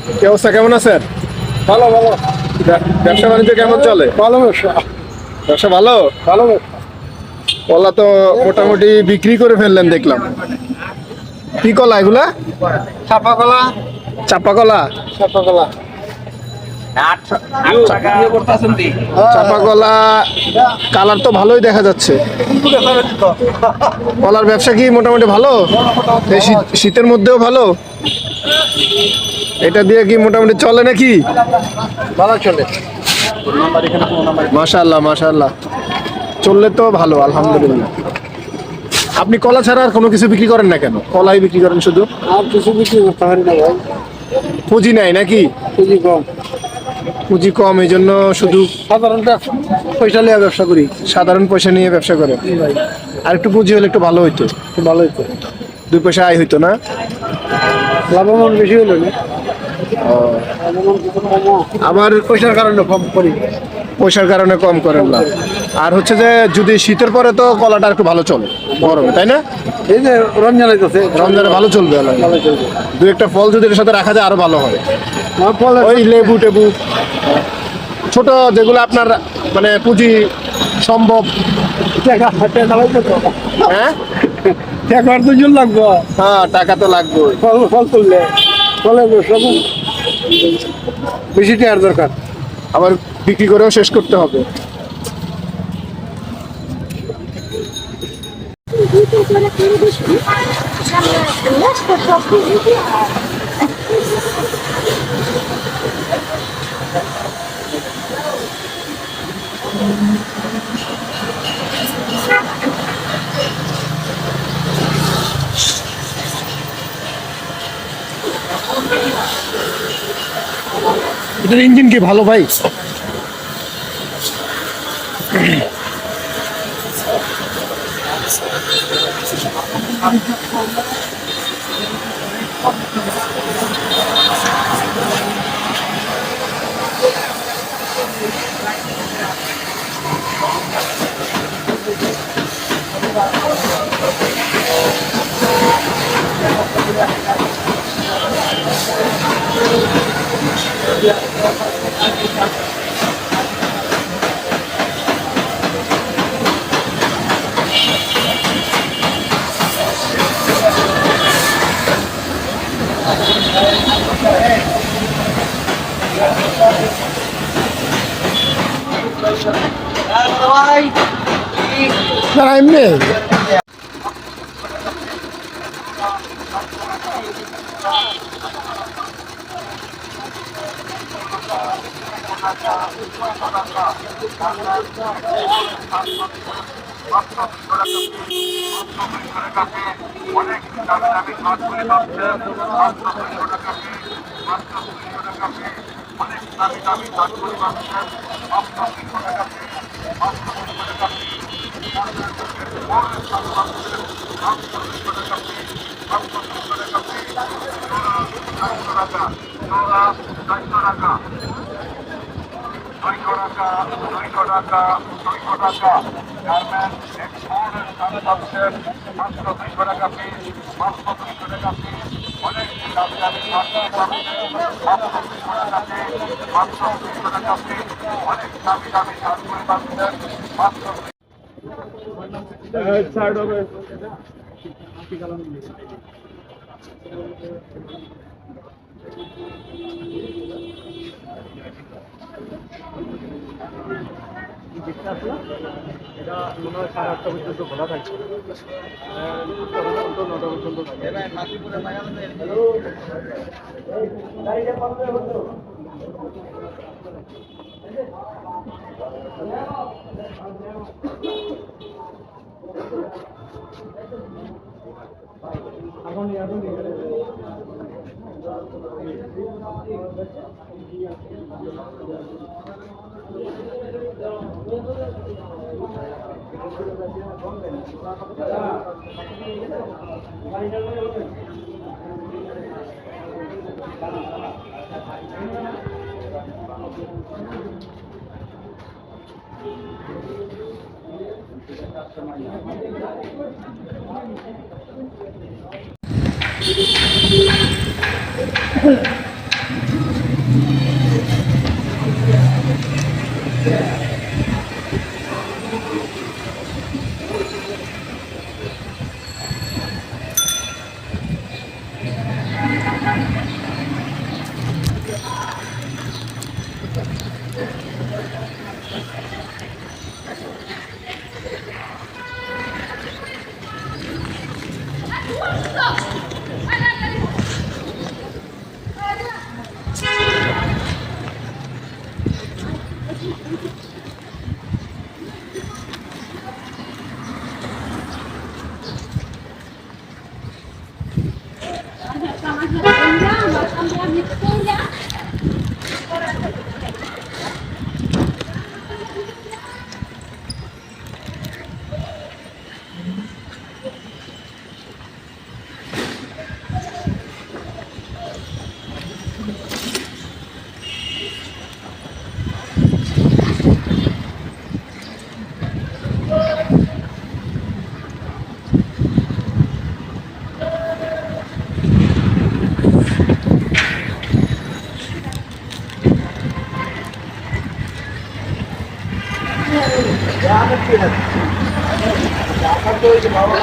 কি অবস্থা, কেমন আছেন? ভালো ভালো ব্যবসা বাণিজ্য কেমন চলে? ভালো ব্যবসা। ব্যবসা ভালো। ভালো ব্যবসা। কলা তো মোটামুটি বিক্রি করে ফেললেন দেখলাম। কি কলা এগুলা? চাপা কলা। চাপা কলা। চাপা কলা। চাপা কলা কালার তো ভালোই দেখা যাচ্ছে। কলার ব্যবসা কি মোটামুটি ভালো? এই শীতের মধ্যেও ভালো? এটা দিয়ে কি মোটামুটি চলে নাকি? ভালো চলে। মাশাআল্লাহ মাশাআল্লাহ, চললে তো ভালো, আলহামদুলিল্লাহ। আপনি কলা ছাড়া আর কোনো কিছু বিক্রি করেন না কেন? কলাই বিক্রি করেন শুধু? আর কিছু বিক্রি করতে পারি না ভাই, পুঁজি নাই নাকি? পুঁজি কম। পুঁজি কম, এই জন্য শুধু সাধারণত পয়সা নিয়ে ব্যবসা করি। সাধারণ পয়সা নিয়ে ব্যবসা করেন। ভাই আর একটু পুঁজি হলে একটু ভালো হইতো, খুব ভালোই তো, 2 পয়সা আয় হইতো না? লাভবান বেশি হলো না। লাভবান কিছু কমও, আবার পয়সার কারণে কম করি। পয়সার কারণে কম করেন না। আর হচ্ছে যে যদি শীতের পরে তো কলাটা একটু ভালো চলে, গরমে, তাই না? এই যে রমজান আইতেছে, রমজানে ভালো চলবে। ভালো চলবে। 2-1টা ফল যদি এর সাথে রাখা যায় আরো ভালো হয়। আমার ফল ওই লেবু টেবু, ছোট যেগুলো আপনার মানে পুঁজি সম্ভব। টাকা লাগবে তো, হ্যাঁ টাকার দুজন লাগবে। হ্যাঁ, টাকা তো লাগবে। ফল ফল তুললে ফলের ব্যবসা বেশি টাকার দরকার। আবার বিক্রি করেও শেষ করতে হবে। এটার ইঞ্জিন কি ভালো ভাই? না এমনি অনেক দামি দামি মাছগুলি পাচ্ছে মাত্র 200 টাকা পিস, মাত্র 200 টাকা পিস। অনেক দামি দামি মাছগুলি পাচ্ছে মাত্র 200 টাকা পিস, মাত্র 200 টাকা পিস। বড় মাছ পাচ্ছে মাত্র 200 টাকা পিস, মাত্র 200 টাকা পিস। জোড়া 400 টাকা, জোড়া 400 টাকা, 200 টাকা, 200 টাকা, 200 টাকা। গার্মেন্টস এক্সপোর্টের দাম পাচ্ছেন মাত্র 200 টাকা পিস, মাত্র 200 টাকা পিস। অনেক দামি দামি মাছগুলি পাচ্ছেন মাত্র 200 টাকা পিস, মাত্র 200 টাকা পিস। অনেক দামি দামি মাছগুলি পাচ্ছেন মাত্র। এটা মনে হয় 8:30 পর্যন্ত খোলা থাকবে। 9টা পর্যন্ত থাকে। আপনার তো ওই যে বাবা